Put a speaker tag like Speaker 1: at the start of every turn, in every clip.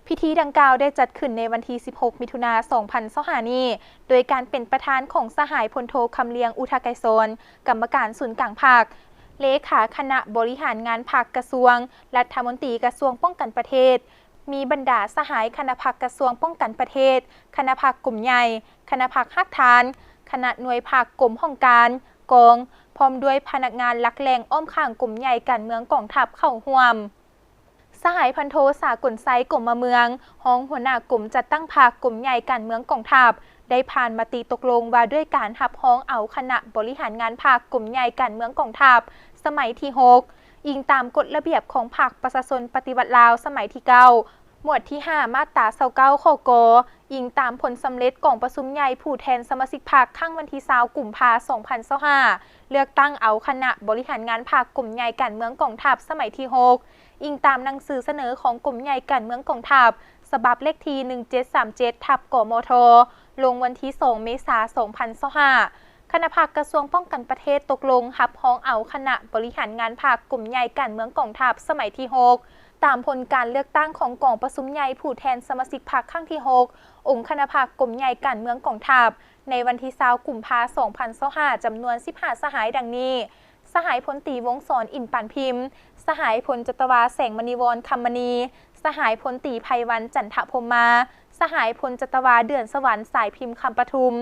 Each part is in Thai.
Speaker 1: พิธีดังกล่าวได้จัดขึ้นในวันที่ 16 มิถุนายน 2025 นี้โดยการเป็นประธานของสหายพลโทคำเลียงอุทาไกรสนกรรมการศูนย์กลางภาคเลขาคณะบริหารงานภาคกระทรวงรัฐมนตรีกระทรวงป้องกันประเทศมีบรรดาสหายคณะภาคกระทรวงป้องกันประเทศคณะภาคกลุ่มใหญ่คณะภาคฮักฐานคณะหน่วยภาคกรมห้องการกองพร้อมด้วยพนักงานหลักแหล่งอ้อมข้างกลุ่มใหญ่การเมืองกองทัพเข้าร่วมสหายพันโทสากลไซกรมเมืองห้องหัวหน้ากลุ่มจัดตั้งพรรคกลุ่มใหญ่การเมืองกองทัพได้ผ่านมติตกลงว่าด้วยการหับห้องเอาคณะบริหารงานพรรคกลุ่มใหญ่การเมืองกองทัพสมัยที่ 6 อิงตามกฎระเบียบของพรรคประชาชนปฏิวัติลาวสมัยที่ 9 หมวดที่ 5 มาตรา29ข้อกอิงตามผลสำเร็จของประชุมใหญ่ผู้แทนสมาชิกพรรคครั้งวันที่20กุมภาพันธ์ 2025เลือกตั้งเอาคณะบริหารงานพรรคกลุ่มใหญ่การเมืองกองทัพสมัยที่ 6 อิงตามหนังสือเสนอของกลุ่มใหญ่การเมืองกองทัพฉบับเลขที่1737/กมทลงวันที่2 เมษายน 2025คณะพรรคกระทรวงป้องกันประเทศตกลงหับห้องเอาคณะบริหารงานพรรคกลุ่มใหญ่การเมืองกองทัพสมัยที่ 6 ตามผลการเลือกตั้งของกองประชุมใหญ่ผู้แทนสมาชิกพรรคครั้งที่ 6 องค์คณะพรรคกลุ่มใหญ่การเมืองกองทัพในวันที่20กุมภาพันธ์ 2025จำนวน15สหายดังนี้สหายพลตรีวงศรอินทร์ปานพิมพ์สหายพลจตวาแสงมณีวรคำมณีสหายพลตรีไพวันจันทพรหมาสหายพลจตวาเดือนสวรรค์สายพิมพ์คำปทุม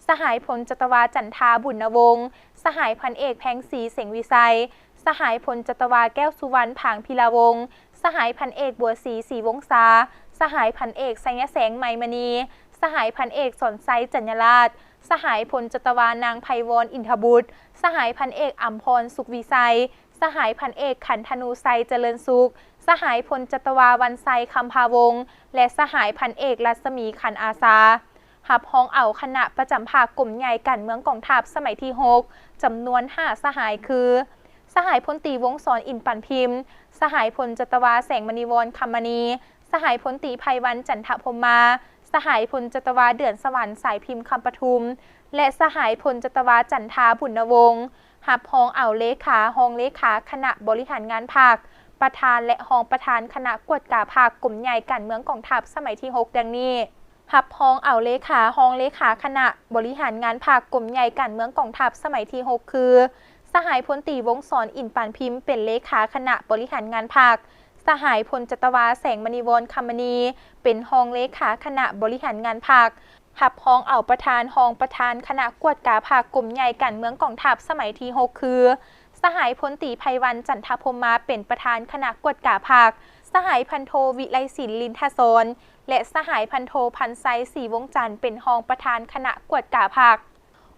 Speaker 1: สหายพลจตวาจันทาบุญนวงศ์สหายพันเอกแพงศรีเสงวิไซสหายพลจตวาแก้วสุวรรณผางพิลาวงศ์สหายพันเอกบัวศรีศรีวงศาสหายพันเอกไสยแสงไมมณีสหายพันเอกสนไซจัญญราชสหายพลจตวานางไพวรอินทบุตรสหายพันเอกอัมพรสุขวิไซสหายพันเอกขันธนูไซเจริญสุขสหายพลจตวาวันไซคำพาวงศ์และสหายพันเอกรัศมีขันอาสาหับห้องเอาคณะประจำภาคกลุ่มใหญ่การเมืองกองทัพสมัยที่ 6 จำนวน5สหายคือสหายพลตรีวงศรอินทร์ปานพิมพ์สหายพลจตวาแสงมณีวรคำมณีสหายพลตรีไพวันจันทพรหมาสหายพลจตวาเดือนสวรรค์สายพิมพ์คำปทุมและสหายพลจตวาจันทาบุญนวงศ์หับห้องเอาเลขาห้องเลขาคณะบริหารงานภาคประธานและห้องประธานคณะกวดกาภาคกลุ่มใหญ่การเมืองกองทัพสมัยที่ 6 ดังนี้หับห้องเอาเลขาห้องเลขาคณะบริหารงานภาคกลุ่มใหญ่การเมืองกองทัพสมัยที่ 6 คือสหายพลตรีวงศรอินทร์ปานพิมพ์เป็นเลขาคณะบริหารงานภาคสหายพลจตวาแสงมณีวรคำมณีเป็นห้องเลขาคณะบริหารงานภาคหับห้องเอาประธานห้องประธานคณะกวดกาภาคกลุ่มใหญ่การเมืองกองทัพสมัยที่ 6 คือสหายพลตรีไพวันจันทพรหมาเป็นประธานคณะกวดกาภาคสหายพันโทวิไลศิลป์ลินทศรและสหายพันโทพันไซศรีวงจันทร์เป็นห้องประธานคณะกวดกาภาค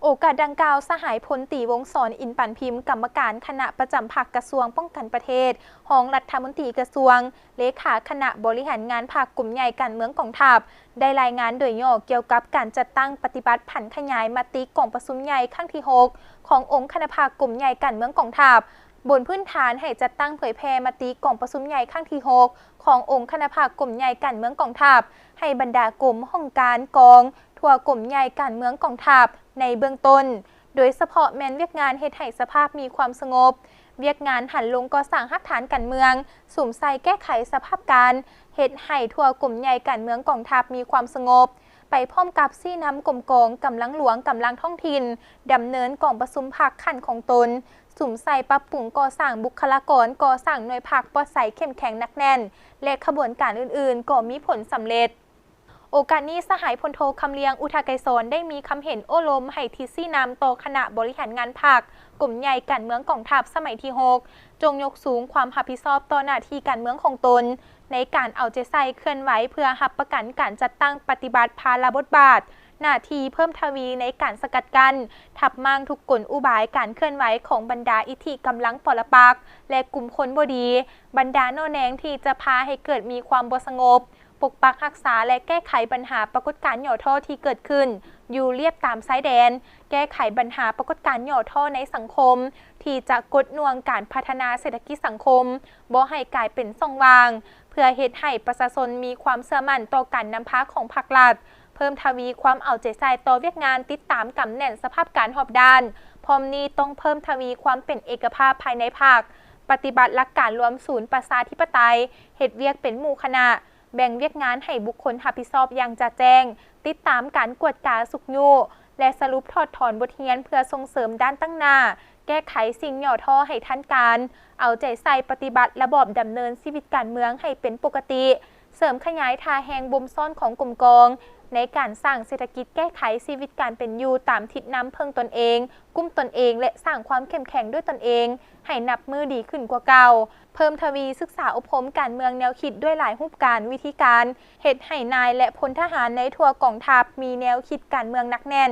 Speaker 1: โอกาสดังกล่าวสหายพลตรีวงศรอินทร์ปานพิมพ์กรรมการคณะประจำภาคกระทรวงป้องกันประเทศห้องรัฐมนตรีกระทรวงเลขาคณะบริหารงานภาคกลุ่มใหญ่การเมืองกองทัพได้รายงานโดยย่อเกี่ยวกับการจัดตั้งปฏิบัติผันขยายมติกองประชุมใหญ่ครั้งที่ 6 ขององค์คณะภาคกลุ่มใหญ่การเมืองกองทัพบนพื้นฐานให้จัดตั้งเผยแพร่มติกองประชุมใหญ่ครั้งที่ 6 ขององค์คณะภาคกลุ่มใหญ่การเมืองกองทัพให้บรรดากลุ่มห้องการกองทั่วกลุ่มใหญ่การเมืองกองทัพในเบื้องต้นโดยเฉพาะแม้นเวียกงานเฮ็ดให้สภาพมีความสงบเวียกงานหันลงก่อสร้างหักฐานการเมืองสุมใส่แก้ไขสภาพการเฮ็ดให้ทั่วกลุ่มใหญ่การเมืองกองทัพมีความสงบไปพร้อมกับซี่น้ำกลมกองกำลังหลวงกำลังท้องถิ่นดำเนินกองประชุมภาคขั้นของตนสุมใส่ปรับปรุงก่อสร้างบุคลากรก่อสร้างหน่วยภาคปลอดใสเข้มแข็งนักแน่นและขบวนการอื่นๆก็มีผลสำเร็จโอกาสนี้สหายพลโทคำเลียงอุทาไกรสนได้มีคำเห็นโอ้ลมให้ทิศซี่นำต่อคณะบริหารงานภาคกลุ่มใหญ่การเมืองกองทัพสมัยที่ 6 จงยกสูงความรับผิดชอบต่อหน้าที่การเมืองของตนในการเอาใจใส่เคลื่อนไหวเพื่อรับประกันการจัดตั้งปฏิบัติภาระบทบาทหน้าที่เพิ่มทวีในการสกัดกั้นทับมั่งทุกกลอุบายการเคลื่อนไหวของบรรดาอิทธิกำลังปรปักษ์และกลุ่มคนบดีบรรดาโนแนงที่จะพาให้เกิดมีความบ่สงบปกปักรักษาและแก้ไขปัญหาปรากฏการณ์หย่อท่อที่เกิดขึ้นอยู่เรียบตามชายแดนแก้ไขปัญหาปรากฏการณ์หย่อท่อในสังคมที่จะกดน่วงการพัฒนาเศรษฐกิจสังคมบ่ให้กลายเป็นช่องว่างเพื่อเฮ็ดให้ประชาชนมีความเชื่อมั่นต่อการนำพาของภาครัฐเพิ่มทวีความเอาใจใส่ต่อเวียกงานติดตามกำแน่นสภาพการหอบด้านพร้อมนี้ต้องเพิ่มทวีความเป็นเอกภาพภายในภาคปฏิบัติหลักการรวมศูนย์ประชาธิปไตยเฮ็ดเวียกเป็นหมู่คณะ แบ่งเวียกงานให้บุคคลรับผิดชอบอย่างจะแจ้งติดตามการกวดกาสุกยูและสรุปถอดถอนบทเรียนเพื่อส่งเสริมด้านตั้งหน้าแก้ไขสิ่งหย่อท่อให้ทันการเอาใจใส่ปฏิบัติระบอบดำเนินชีวิตการเมืองให้เป็นปกติเสริมขยายทาแหงบ่มซ่อนของกลุ่มกองในการสร้างเศรษฐกิจแก้ไขชีวิตการเป็นอยู่ตามทิศน้ำเพิ่งตนเองกุ้มตนเองและสร้างความเข้มแข็งด้วยตนเองให้นับมือดีขึ้นกว่าเก่าเพิ่มทวีศึกษาอบรมการเมืองแนวคิดด้วยหลายรูปการวิธีการเฮ็ดให้นายและพลทหารในทั่วกองทัพมีแนวคิดการเมืองหนักแน่น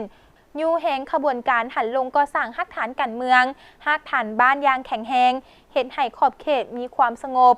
Speaker 1: ยูแหงขบวนการหันลงก่อสร้างรากฐานการเมืองรากฐานบ้านยางแข็งแรงเฮ็ดให้ขอบเขตมีความสงบ